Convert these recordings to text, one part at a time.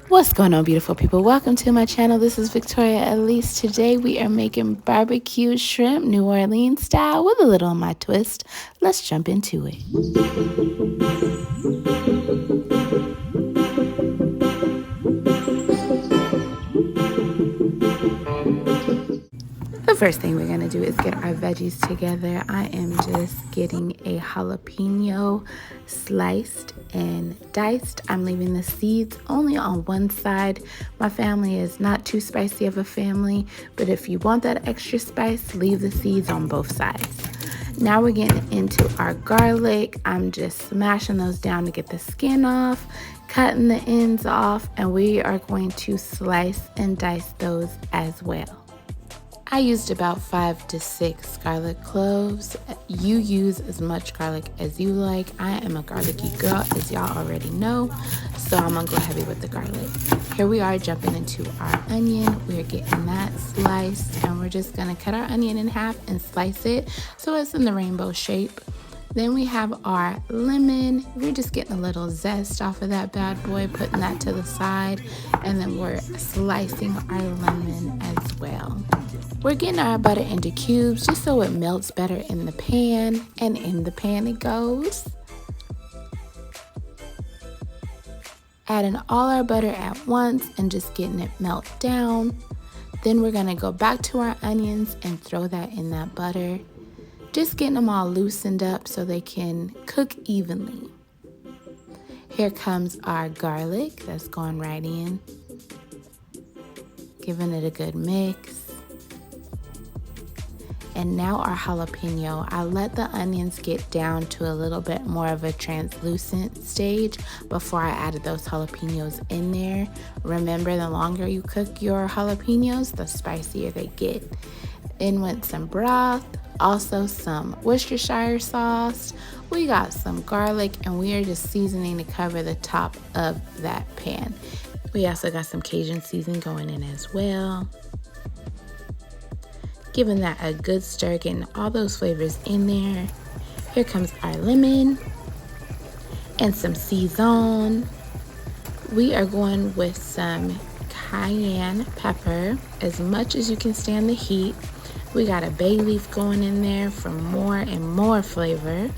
What's going on, beautiful people? Welcome to my channel. This is Victoria Elise. Today we are making barbecue shrimp New Orleans style with a little of my twist. Let's jump into it. The first thing we're going to do is get our veggies together. I am just getting a jalapeno sliced and diced. I'm leaving the seeds only on one side. My family is not too spicy of a family, but if you want that extra spice, leave the seeds on both sides. Now we're getting into our garlic. I'm just smashing those down to get the skin off, cutting the ends off, and we are going to slice and dice those as well. I used about 5 to 6 garlic cloves. You use as much garlic as you like. I am a garlicky girl, as y'all already know, so I'm gonna go heavy with the garlic. Here we are jumping into our onion. We're getting that sliced, and we're just gonna cut our onion in half and slice it so it's in the rainbow shape. Then we have our lemon. We're just getting a little zest off of that bad boy, putting that to the side, and then we're slicing our lemon as well. We're getting our butter into cubes just so it melts better in the pan, and in the pan it goes. Adding all our butter at once and just getting it melt down. Then we're gonna go back to our onions and throw that in that butter. Just getting them all loosened up so they can cook evenly. Here comes our garlic that's going right in. Giving it a good mix. And now our jalapeno. I let the onions get down to a little bit more of a translucent stage before I added those jalapenos in there. Remember, the longer you cook your jalapenos, the spicier they get. In went some broth, also some Worcestershire sauce. We got some garlic, and we are just seasoning to cover the top of that pan. We also got some Cajun seasoning going in as well. Giving that a good stir, getting all those flavors in there. Here comes our lemon and some Saison. We are going with some cayenne pepper, as much as you can stand the heat. We got a bay leaf going in there for more and more flavor.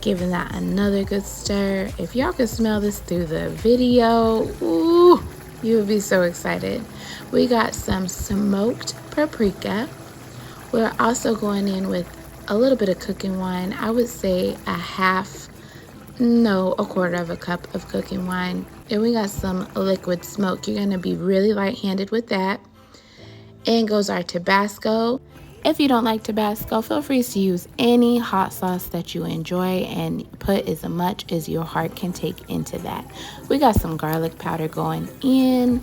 Giving that another good stir. If y'all could smell this through the video, ooh, you would be so excited. We got some smoked paprika. We're also going in with a little bit of cooking wine. I would say a quarter of a cup of cooking wine. And we got some liquid smoke. You're gonna be really light-handed with that. In goes our Tabasco. If you don't like Tabasco, feel free to use any hot sauce that you enjoy and put as much as your heart can take into that. We got some garlic powder going in.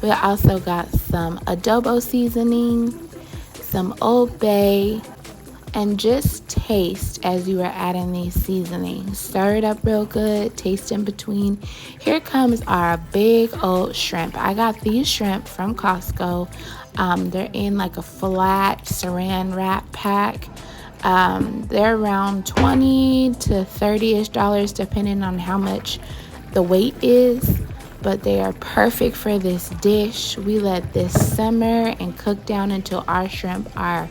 We also got some Adobo Seasoning, some Old Bay, and just taste as you are adding these seasonings. Stir it up real good, taste in between. Here comes our big old shrimp. I got these shrimp from Costco. They're in like a flat saran wrap pack. They're around $20 to $30-ish depending on how much the weight is, but they are perfect for this dish. We let this simmer and cook down until our shrimp are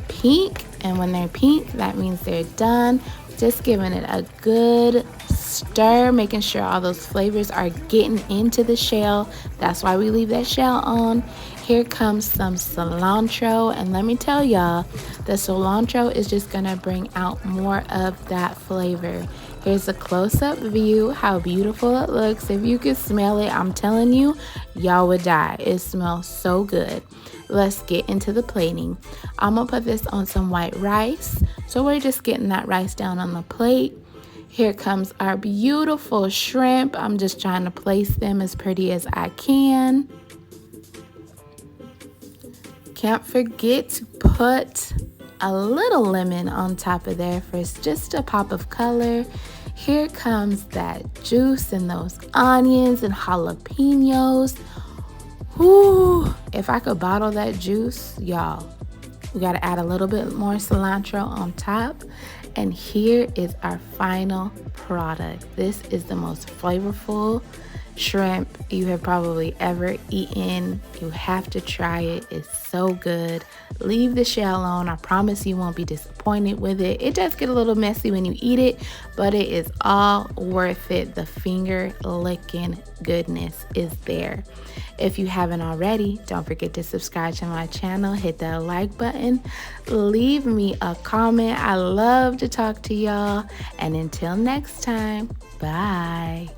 pink, and when they're pink, that means they're done. Just giving it a good stir, making sure all those flavors are getting into the shell. That's why we leave that shell on. Here comes some cilantro, and let me tell y'all, the cilantro is just gonna bring out more of that flavor. Here's a close-up view, how beautiful it looks. If you could smell it, I'm telling you, y'all would die. It smells so good. Let's get into the plating. I'm gonna put this on some white rice. So we're just getting that rice down on the plate. Here comes our beautiful shrimp. I'm just trying to place them as pretty as I can. Can't forget to put a little lemon on top of there for just a pop of color. Here comes that juice and those onions and jalapenos. Whoo! If I could bottle that juice, y'all, we got to add a little bit more cilantro on top. And here is our final product. This is the most flavorful shrimp you have probably ever eaten. You have to try it. It's so good. Leave the shell on. I promise you won't be disappointed with it. It does get a little messy when you eat it, but it is all worth it. The finger licking goodness is there. If you haven't already, don't forget to subscribe to my channel, hit that like button, leave me a comment. I love to talk to y'all. And until next time, bye.